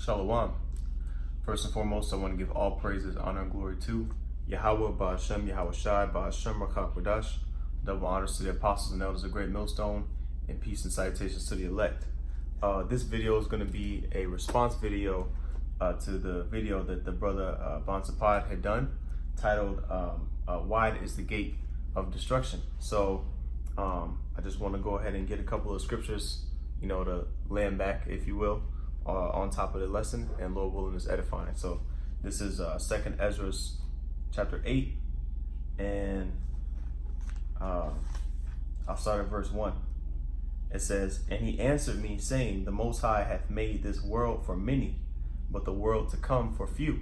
Shalom. First and foremost, I want to give all praises, honor, and glory to Yahweh, Ba'ashem, Yahweh Shai, Ba'ashem, Rakah Kodash. Double honors to the apostles and elders of Great Millstone, and peace and salutations to the elect. This video is going to be a response video to the video that the brother Bonsapad had done, titled Wide is the Gate of Destruction. So I just want to go ahead and get a couple of scriptures, to land back, if you will, on top of the lesson, and Lord willing is edifying. So this is 2nd Ezra chapter 8, and I'll start at verse 1. It says, "And he answered me, saying, The Most High hath made this world for many, but the world to come for few."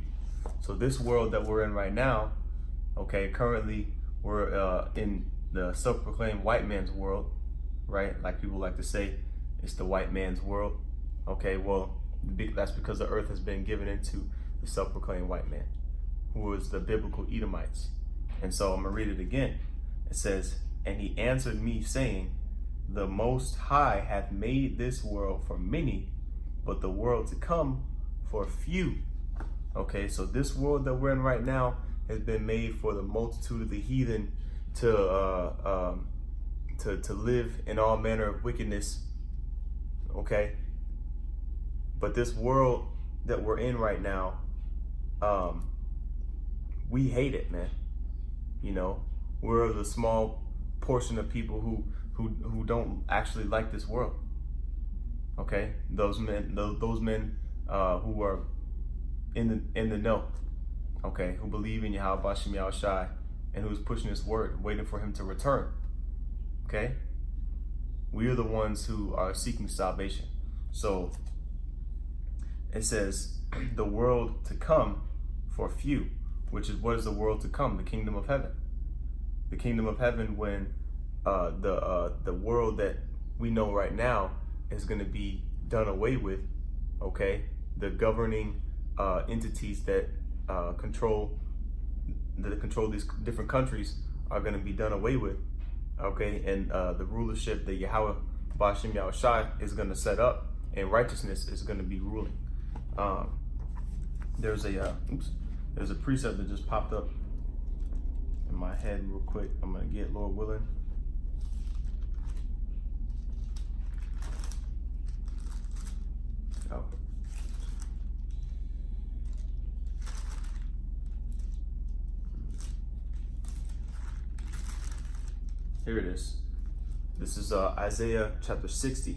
So this world that we're in right now, currently we're in the self-proclaimed white man's world, right? Like people like to say, it's the white man's world. Well, that's because the earth has been given into the self-proclaimed white man, who is the biblical Edomites. And so I'm gonna read it again. It says, "And he answered me, saying, The Most High hath made this world for many, but the world to come for few." So this world that we're in right now has been made for the multitude of the heathen to live in all manner of wickedness. But this world that we're in right now, we hate it, man. We're the small portion of people who don't actually like this world. Those men who are in the know, who believe in Yahweh Ba'ashem Yahweh Shai, and who's pushing his word, waiting for him to return. We are the ones who are seeking salvation. So it says, the world to come for few, which is, what is the world to come? The kingdom of heaven. The kingdom of heaven, when the world that we know right now is going to be done away with. The governing entities that control these different countries are going to be done away with. And the rulership that Yahweh Ba'ashem Yahweh Shai is going to set up, and righteousness is going to be ruling. There's a precept that just popped up in my head real quick. I'm going to get, Lord willing. Oh. Here it is. This is Isaiah chapter 60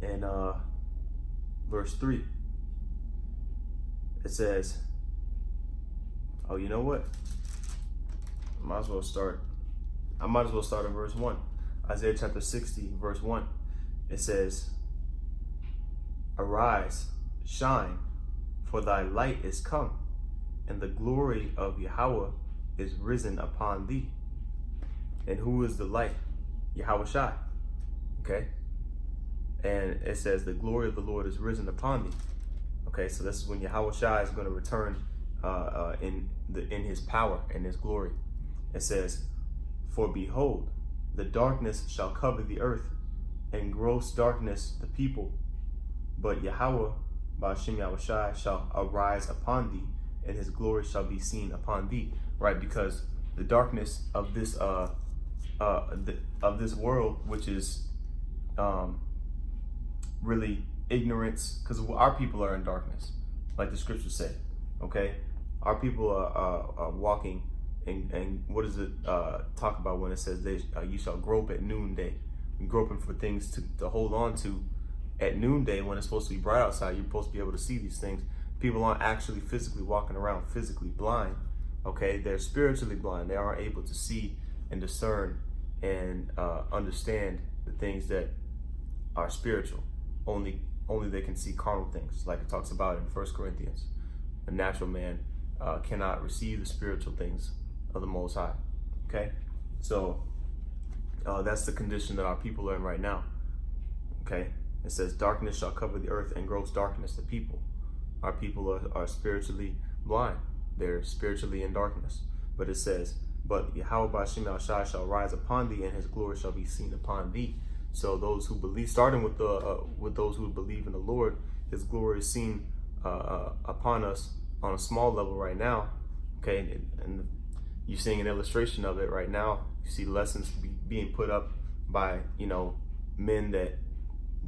and verse 3. It says, oh, you know what? I might as well start at verse 1. Isaiah chapter 60, verse 1. It says, "Arise, shine, for thy light is come, and the glory of Yahweh is risen upon thee." And who is the light? Yahweh Shai. And it says, "The glory of the Lord is risen upon thee." So this is when Yahweh Shai is going to return in his power and his glory. It says, "For behold, the darkness shall cover the earth, and gross darkness the people. But Yahweh Ba'ashem Yahweh Shai shall arise upon thee, and his glory shall be seen upon thee." Right, because the darkness of this of this world, which is really ignorance, because our people are in darkness, like the scriptures say. Our people are walking, and what does it talk about when it says you shall grope at noonday? You're groping for things to hold on to at noonday, when it's supposed to be bright outside. You're supposed to be able to see these things. People aren't actually physically walking around physically blind. They're spiritually blind. They aren't able to see and discern and understand the things that are spiritual. Only they can see carnal things, like it talks about in 1 Corinthians. A natural man cannot receive the spiritual things of the Most High. So that's the condition that our people are in right now. It says, "Darkness shall cover the earth, and gross darkness the people." Our people are spiritually blind. They're spiritually in darkness. But it says, "But Yahweh Ba'ashem Yahweh Shai shall rise upon thee, and his glory shall be seen upon thee." So those who believe, starting with those who believe in the Lord His glory is seen upon us on a small level right now. Okay, and you're seeing an illustration of it right now. You see lessons being put up by, men that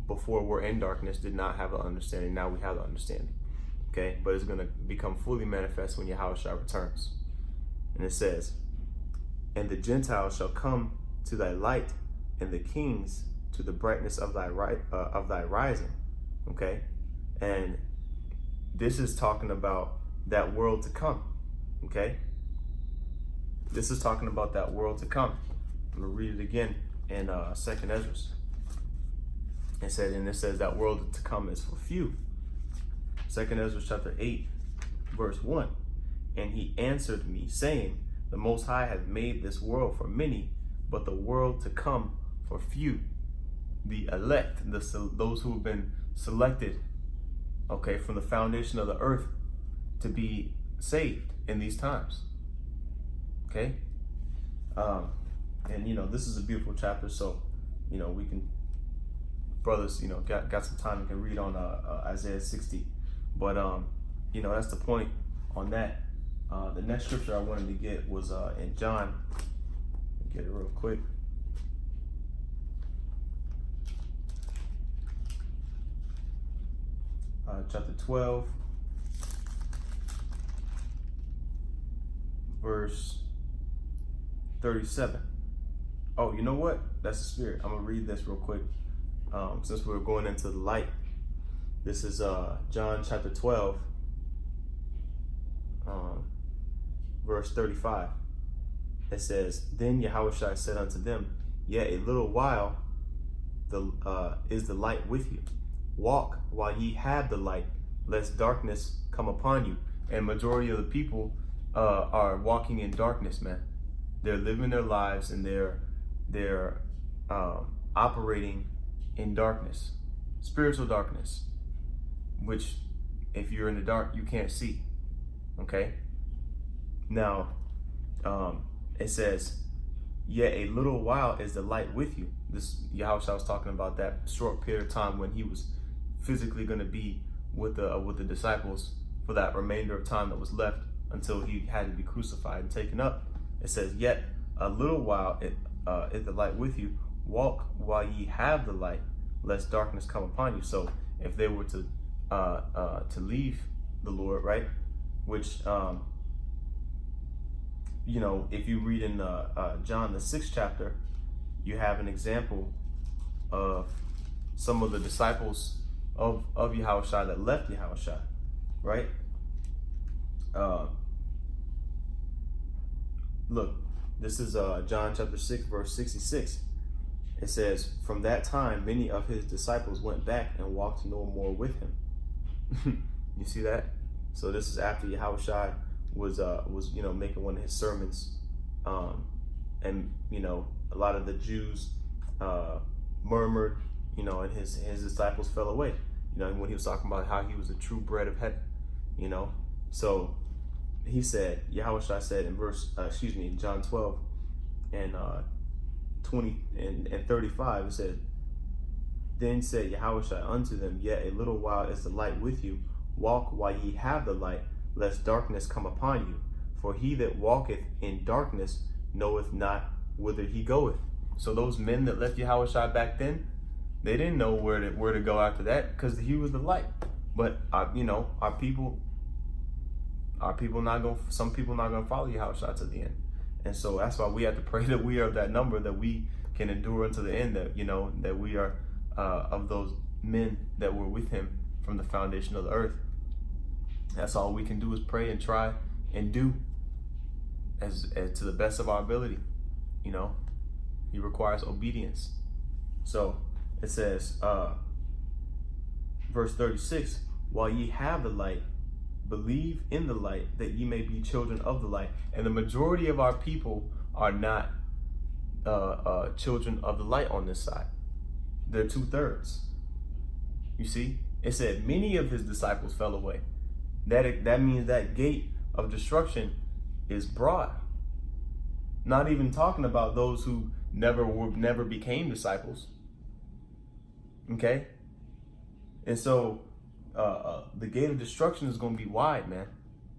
before were in darkness did not have an understanding. Now we have the understanding. Okay, but it's going to become fully manifest when Yahushua returns. And it says, and the Gentiles shall come to thy light, and the kings to the brightness of thy rising. Okay, and this is talking about that world to come. Okay, this is talking about that world to come. I'm gonna read it again in 2nd Ezra. It says that world to come is for few. 2nd Ezra chapter 8, verse 1. And he answered me, saying, the Most High hath made this world for many, but the world to come for few. The elect, those who have been selected, okay, from the foundation of the earth to be saved in these times. Okay? And this is a beautiful chapter, so we can, brothers, got some time, you can read on Isaiah 60. But that's the point on that. The next scripture I wanted to get was in John. Get it real quick. Chapter 12, verse 37. Oh, you know what? That's the Spirit. I'm gonna read this real quick. Since we're going into the light. This is John chapter 12, verse 35. It says, then Yahushua said unto them, yet a little while is the light with you. Walk while ye have the light, lest darkness come upon you. And majority of the people are walking in darkness, man. They're living their lives and they're operating in darkness, spiritual darkness, which if you're in the dark, you can't see. Okay. Now, it says, yet a little while is the light with you. This Yahushua was talking about that short period of time when he was physically going to be with the disciples for that remainder of time that was left until he had to be crucified and taken up. It says, yet a little while is the light with you. Walk while ye have the light, lest darkness come upon you. So if they were to leave the Lord, right? Which if you read in John the 6th chapter, you have an example of some of the disciples of Yahushua that left Yahushua, right? Look, this is John chapter 6, verse 66. It says, from that time, many of his disciples went back and walked no more with him. You see that? So this is after Yahushua was making one of his sermons, and a lot of the Jews murmured, and his disciples fell away. When he was talking about how he was the true bread of heaven, So he said, Yahushua said in John 12 and 20 and 35, it said, then said Yahushua unto them, yet a little while is the light with you. Walk while ye have the light, lest darkness come upon you. For he that walketh in darkness knoweth not whither he goeth. So those men that left Yahushua back then, they didn't know where to go after that, because he was the light. But our people not going. Some people not going to follow Yahushua to the end, and so that's why we have to pray that we are of that number, that we can endure unto the end. That that we are of those men that were with him from the foundation of the earth. That's all we can do is pray and try and do as to the best of our ability. He requires obedience. So it says, verse 36, while ye have the light, believe in the light, that ye may be children of the light. And the majority of our people are not children of the light on this side. They're 2/3. You see, it said many of his disciples fell away. That means that gate of destruction is broad. Not even talking about those who never became disciples. Okay? And so the gate of destruction is going to be wide, man.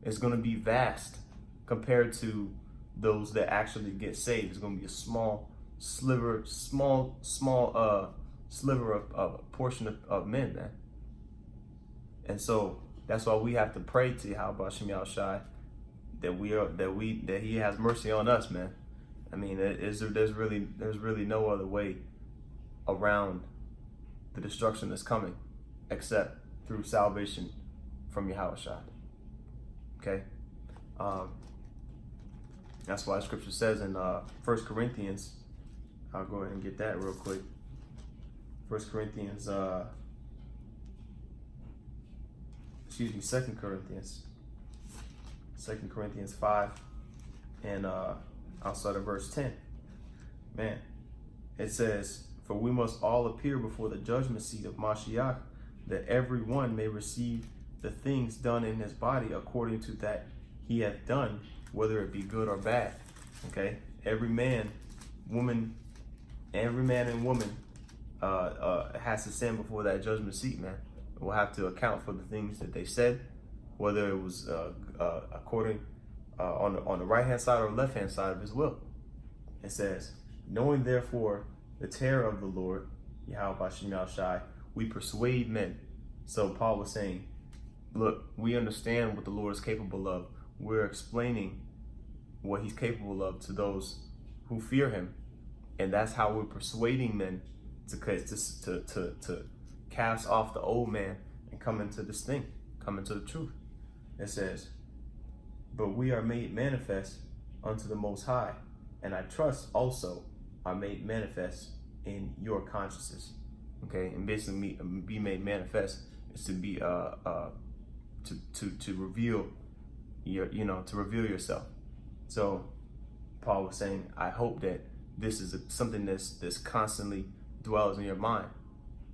It's going to be vast compared to those that actually get saved. It's going to be a small sliver, sliver of a portion of men, man. And so that's why we have to pray to Yahweh Shem Yahushai that He has mercy on us, man. I mean, there's really no other way around the destruction that's coming except through salvation from Yahushua. Okay, that's why Scripture says in 1 Corinthians. I'll go ahead and get that real quick. 1 Corinthians, 2 Corinthians. 2 Corinthians 5, and I'll start at verse 10. Man, it says, "For we must all appear before the judgment seat of Mashiach, that every one may receive the things done in his body according to that he hath done, whether it be good or bad." Okay, every man and woman has to stand before that judgment seat, man. Will have to account for the things that they said, whether it was according on the right hand side or left hand side of His will. It says, "Knowing therefore the terror of the Lord, Yahweh Shem Yahushai, we persuade men." So Paul was saying, look, we understand what the Lord is capable of. We're explaining what He's capable of to those who fear Him, and that's how we're persuading men to cast off the old man and come into this thing, come into the truth. It says, "But we are made manifest unto the Most High, and I trust also are made manifest in your consciences." Okay, and basically be made manifest is to be to reveal to reveal yourself. So Paul was saying, I hope that this is something that's constantly dwells in your mind.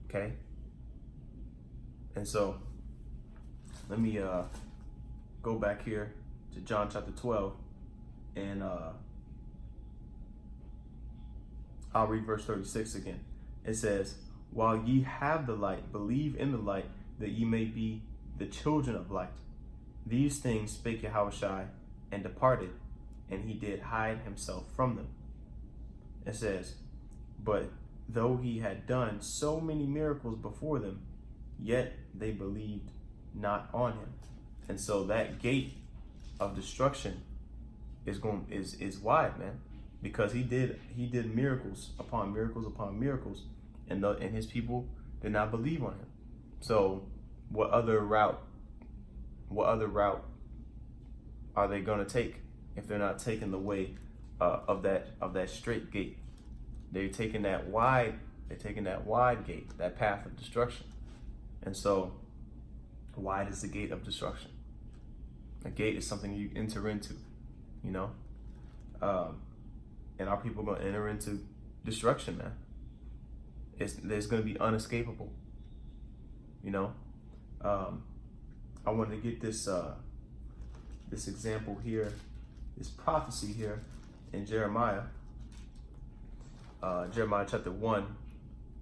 Okay, and so let me go back here to John chapter 12, and I'll read verse 36 again. It says, "While ye have the light, believe in the light, that ye may be the children of light. These things spake Yahushua, and departed, and He did hide Himself from them." It says, "But though He had done so many miracles before them, yet they believed not on Him." And so that gate of destruction is wide, man, because he did miracles upon miracles upon miracles, and His people did not believe on Him. So what other route are they going to take if they're not taking the way of that straight gate? They're taking that wide gate, that path of destruction. And so wide is the gate of destruction. A gate is something you enter into, and our people are going to enter into destruction, man. There's going to be unescapable. I wanted to get this example here, this prophecy here in Jeremiah chapter 1,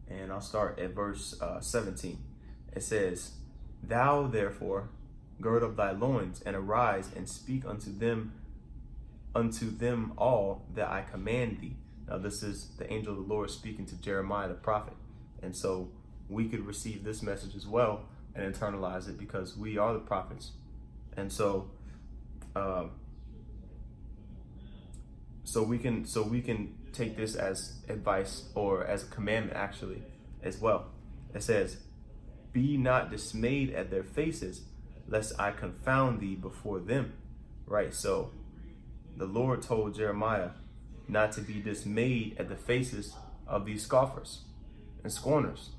and I'll start at verse 17. It says, "Thou therefore gird up thy loins and arise and speak unto them all that I command thee." Now this is the angel of the Lord speaking to Jeremiah the prophet. And so we could receive this message as well and internalize it because we are the prophets. And so we can take this as advice or as a commandment actually as well. It says, "Be not dismayed at their faces, lest I confound thee before them." Right? So the Lord told Jeremiah not to be dismayed at the faces of these scoffers and scorners.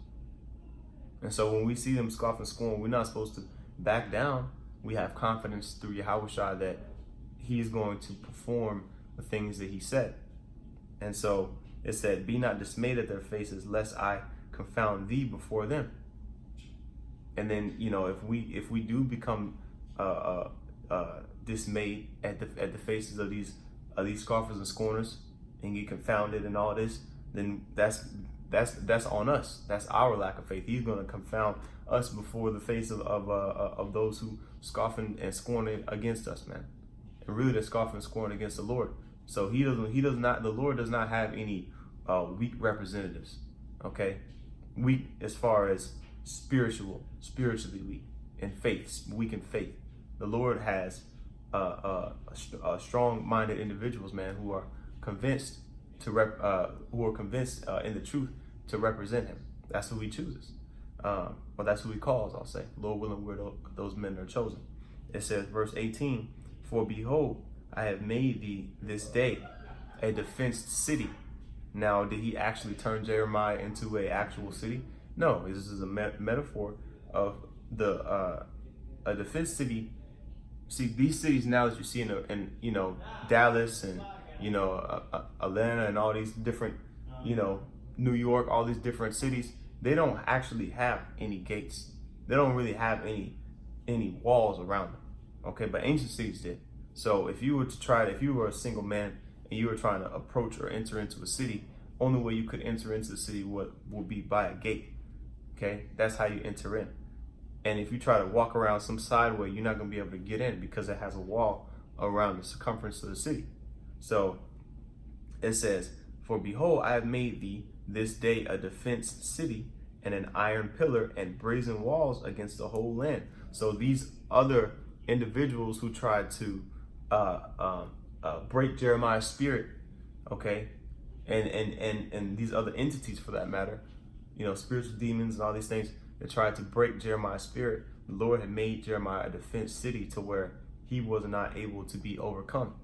And so when we see them scoff and scorn, we're not supposed to back down. We have confidence through Yahushua that He is going to perform the things that He said. And so it said, "Be not dismayed at their faces, lest I confound thee before them." And then, if we do become dismayed at the faces of these scoffers and scorners and get confounded and all this, then that's that's on us. That's our lack of faith. He's going to confound us before the face of those who scoff and scorn against us, man. And really, they're scoffing and scorn against the Lord. So the Lord does not have any weak representatives. Okay, weak as far as spiritually weak in faith, weak in faith. The Lord has strong-minded individuals, man, who are convinced in the truth to represent Him. That's who He chooses, or that's who He calls. I'll say, Lord willing, where those men are chosen. It says, verse 18, "For behold, I have made thee this day a defenced city." Now, did He actually turn Jeremiah into an actual city? No, this is a metaphor of a defenced city. See, these cities now that you see in Dallas and Atlanta and all these different New York, all these different cities, they don't actually have any gates. They don't really have any walls around them. Okay, but ancient cities did. So if you were a single man and you were trying to approach or enter into a city, only way you could enter into the city would be by a gate. Okay, that's how you enter in. And if you try to walk around some side way, you're not going to be able to get in because it has a wall around the circumference of the city. So it says, "For behold, I have made thee this day a defenced city, and an iron pillar and brazen walls against the whole land." So these other individuals who tried to break Jeremiah's spirit, okay, and these other entities for that matter, spiritual demons and all these things, that tried to break Jeremiah's spirit, the Lord had made Jeremiah a defenced city to where he was not able to be overcome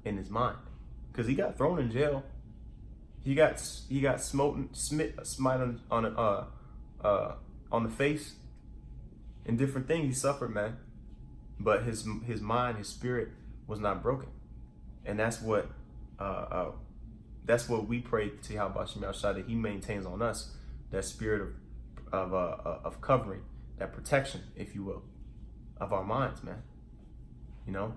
in his mind, because he got thrown in jail. He got smite on the face, and different things he suffered, man. But his mind, his spirit was not broken, and that's what we pray to Yahweh Shem Yahshua, that He maintains on us that spirit of covering, that protection, if you will, of our minds, man. Because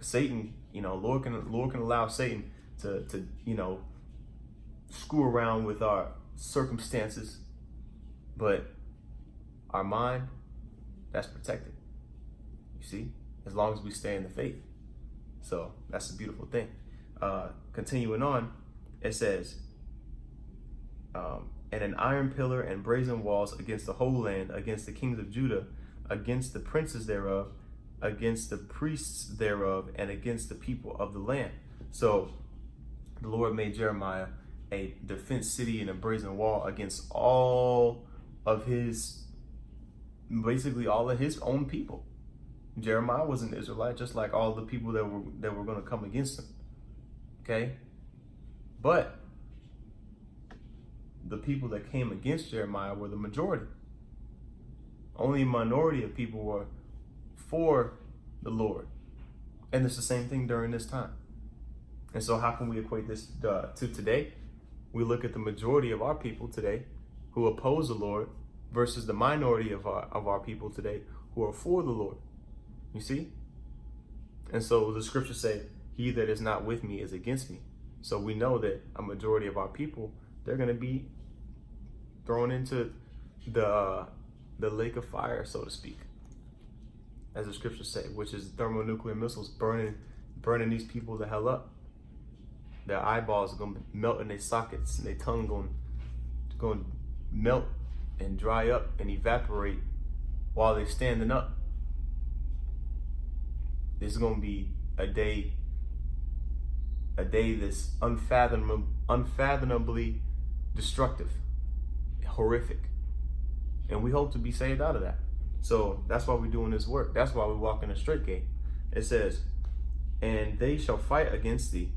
Satan, Lord can allow Satan to screw around with our circumstances, but our mind, that's protected. You see, as long as we stay in the faith. So that's a beautiful thing. Continuing on, it says, "And an iron pillar and brazen walls against the whole land, against the kings of Judah, against the princes thereof, against the priests thereof, and against the people of the land." So the Lord made Jeremiah a defense city and a brazen wall against all of his own people. Jeremiah was an Israelite, just like all the people that were going to come against him. Okay, but the people that came against Jeremiah were the majority. Only a minority of people were for the Lord, and it's the same thing during this time. And so, how can we equate this to today? We look at the majority of our people today who oppose the Lord versus the minority of our people today who are for the Lord. You see? And so the scriptures say, "He that is not with me is against me." So we know that a majority of our people, they're going to be thrown into the lake of fire, so to speak, as the scriptures say, which is thermonuclear missiles burning these people the hell up. Their eyeballs are going to melt in their sockets, and their tongue going to melt and dry up and evaporate while they're standing up. This is going to be a day that's unfathomably destructive, horrific, and we hope to be saved out of that. So that's why we're doing this work. That's why we walk in a straight gate. It says, "And they shall fight against thee,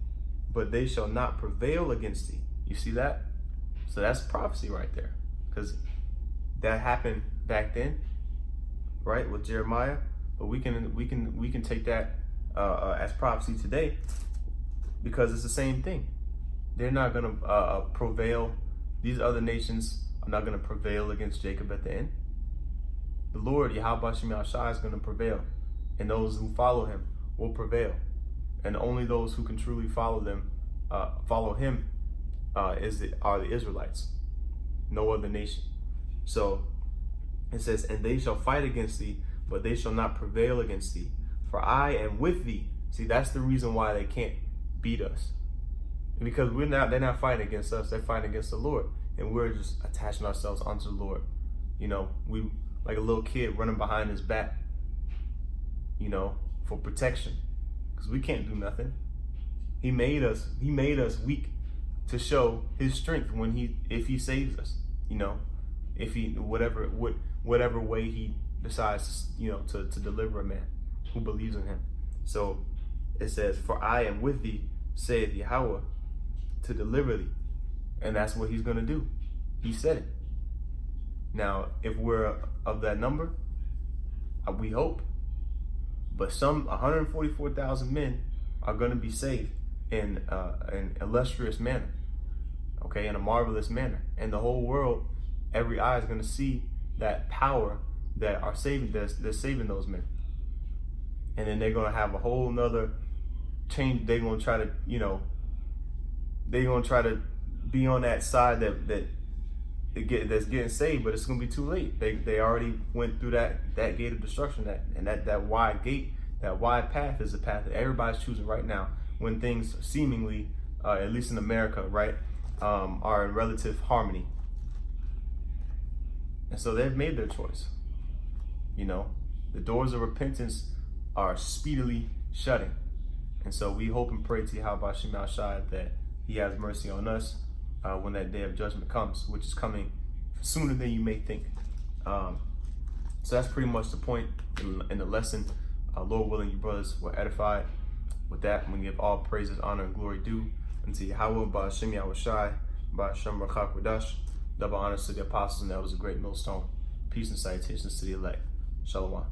but they shall not prevail against thee." You see that? So that's prophecy right there, because that happened back then, right, with Jeremiah. But we can take that as prophecy today, because it's the same thing. They're not going to prevail. These other nations are not going to prevail against Jacob at the end. The Lord, Yahweh Shem Yahshua, is going to prevail, and those who follow Him will prevail. And only those who can truly follow Him are the Israelites, no other nation. So it says, and they shall fight against thee, but they shall not prevail against thee. For I am with thee. See, that's the reason why they can't beat us. Because they're not fighting against us, they're fighting against the Lord. And we're just attaching ourselves onto the Lord. You know, we like a little kid running behind his back, you know, for protection. Because we can't do nothing. He made us weak to show his strength if he saves us, you know, if he whatever way he decides, you know, to deliver a man who believes in him. So it says, for I am with thee, saith Yahweh, to deliver thee. And that's what he's going to do. He said it. Now, if we're of that number, we hope. But some 144,000 men are going to be saved in an illustrious manner, okay, in a marvelous manner. And the whole world, every eye is going to see that power that are saving, they're saving those men. And then they're going to have a whole nother change. They're going to try to, you know, they're going to try to be on that side that's getting saved, but it's going to be too late. They already went through that gate of destruction, that wide gate, that wide path is the path that everybody's choosing right now, when things seemingly, at least in America, right, are in relative harmony. And so they've made their choice. You know, the doors of repentance are speedily shutting. And so we hope and pray to Yahweh Shem Shai that he has mercy on us when that day of judgment comes, which is coming sooner than you may think. So that's pretty much the point in the lesson. Lord willing, you brothers were edified. With that, we give all praises, honor, and glory due unto Yahweh, Ba'ashem Yahweh Shai, Ba'ashem Rakak Radash. Double honors to the apostles and elders of Great Millstone. Peace and salutations to the elect. Shalom.